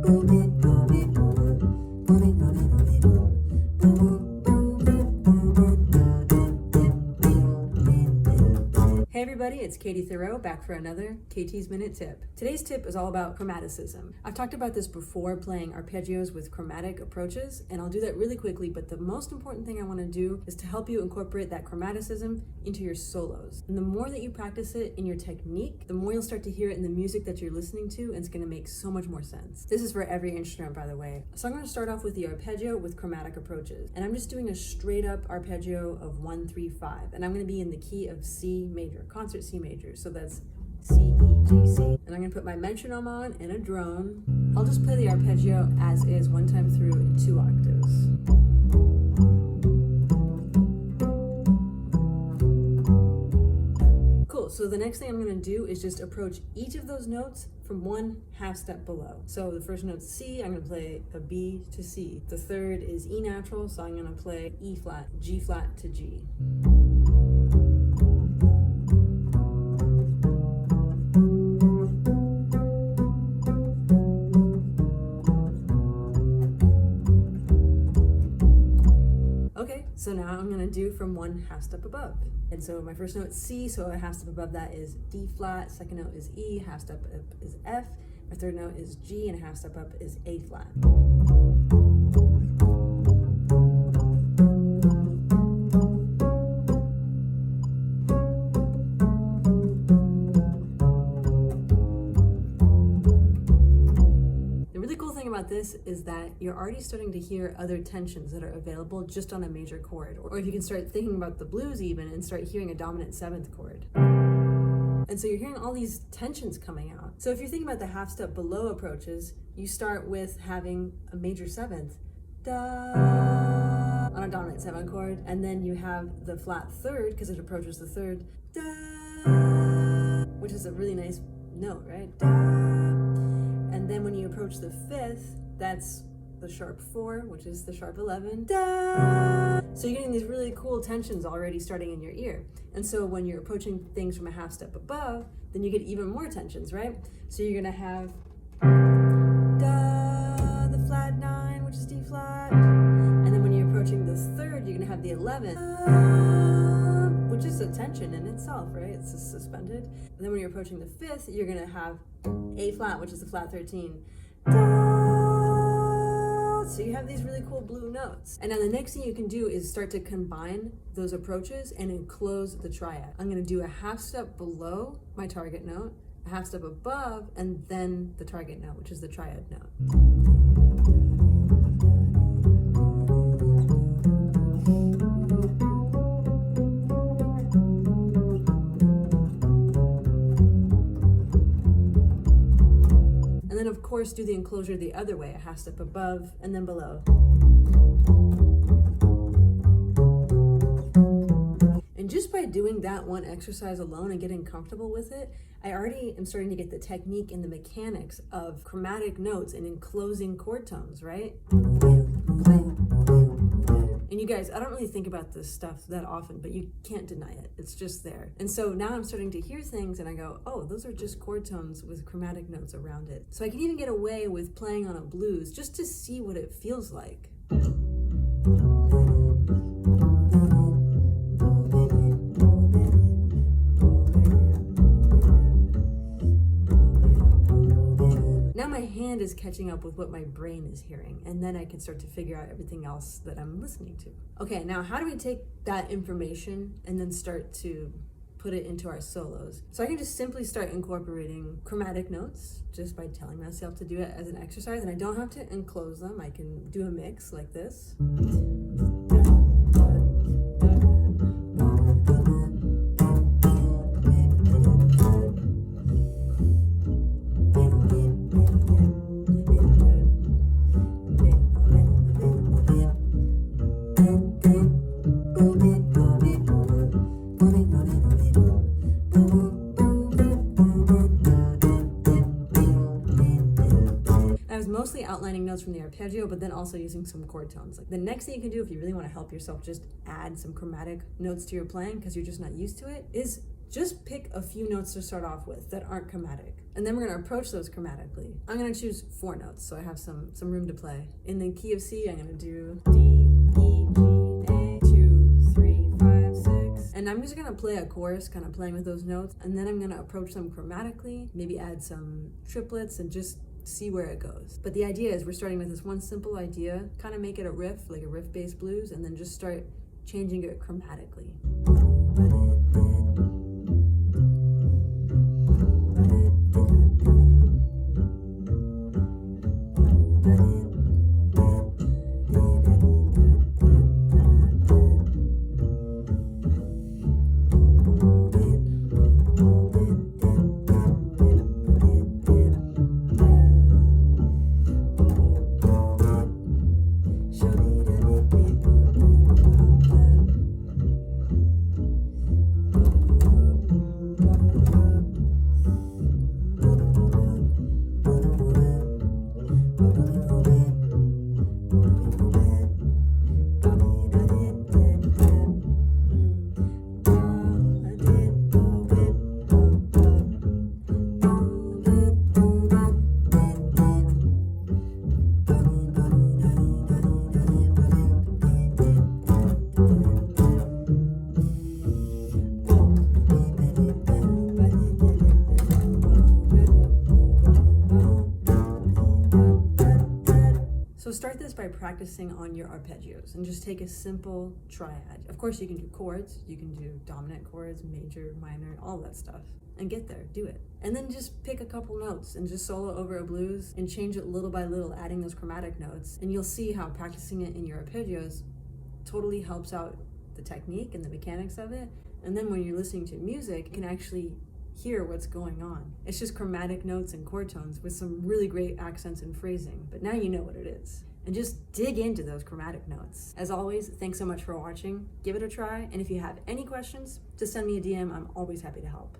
Hey everybody, it's Katie Thoreau back for another KT's Minute Tip. Today's tip is all about chromaticism. I've talked about this before, playing arpeggios with chromatic approaches, and I'll do that really quickly, but the most important thing I want to do is to help you incorporate that chromaticism into your solos. And the more that you practice it in your technique, the more you'll start to hear it in the music that you're listening to, and it's going to make so much more sense. This is for every instrument, by the way. So I'm going to start off with the arpeggio with chromatic approaches, and I'm just doing a straight up arpeggio of 1, 3, 5, and I'm going to be in the key of C major. Concert C major, so that's C, E, G, C. And I'm gonna put my metronome on and a drone. I'll just play the arpeggio as is, one time through in 2 octaves. Cool, so the next thing I'm gonna do is just approach each of those notes from 1 half step below. So the first note's C, I'm gonna play a B to C. The third is E natural, so I'm gonna play E flat, G flat to G. So now I'm gonna do from 1 half step above. And so my first note is C, so a half step above that is D flat, second note is E, half step up is F, my third note is G, and a half step up is A flat. About this is that you're already starting to hear other tensions that are available just on a major chord, or if you can start thinking about the blues even and start hearing a dominant 7th chord. And so you're hearing all these tensions coming out. So if you're thinking about the half step below approaches, you start with having a major 7th da on a dominant 7 chord, and then you have the flat 3rd because it approaches the 3rd da, which is a really nice note, right? Da. And then when you approach the 5th, that's the sharp 4, which is the sharp 11. Da! So you're getting these really cool tensions already starting in your ear. And so when you're approaching things from a half step above, then you get even more tensions, right? So you're gonna have da, the flat 9, which is D flat. And then when you're approaching the 3rd, you're gonna have the 11, which is a tension in itself, right? It's just suspended. And then when you're approaching the 5th, you're gonna have A flat, which is the flat 13. Da! So you have these really cool blue notes. And now the next thing you can do is start to combine those approaches and enclose the triad. I'm gonna do a half step below my target note, a half step above, and then the target note, which is the triad note. Of course, do the enclosure the other way, a half step above and then below. And just by doing that one exercise alone and getting comfortable with it, I already am starting to get the technique and the mechanics of chromatic notes and enclosing chord tones, right? And you guys, I don't really think about this stuff that often, but you can't deny it. It's just there. And so now I'm starting to hear things and I go, oh, those are just chord tones with chromatic notes around it. So I can even get away with playing on a blues just to see what it feels like. Now my hand is catching up with what my brain is hearing, and then I can start to figure out everything else that I'm listening to. Okay, now how do we take that information and then start to put it into our solos? So I can just simply start incorporating chromatic notes just by telling myself to do it as an exercise, and I don't have to enclose them. I can do a mix like this. Mostly outlining notes from the arpeggio, but then also using some chord tones. Like the next thing you can do if you really want to help yourself just add some chromatic notes to your playing because you're just not used to it is just pick a few notes to start off with that aren't chromatic. And then we're gonna approach those chromatically. I'm gonna choose 4 notes, so I have some room to play. In the key of C, I'm gonna do D, E, G, A, 2, 3, 5, 6. And I'm just gonna play a chorus, kind of playing with those notes, and then I'm gonna approach them chromatically, maybe add some triplets and just see where it goes. But the idea is we're starting with this one simple idea, kind of make it a riff, like a riff-based blues, and then just start changing it chromatically. So start this by practicing on your arpeggios and just take a simple triad. Of course you can do chords, you can do dominant chords, major, minor, all that stuff. And get there, do it. And then just pick a couple notes and just solo over a blues and change it little by little, adding those chromatic notes. And you'll see how practicing it in your arpeggios totally helps out the technique and the mechanics of it. And then when you're listening to music, you can actually hear what's going on. It's just chromatic notes and chord tones with some really great accents and phrasing, but now you know what it is. And just dig into those chromatic notes. As always, thanks so much for watching. Give it a try, and if you have any questions, just send me a DM. I'm always happy to help.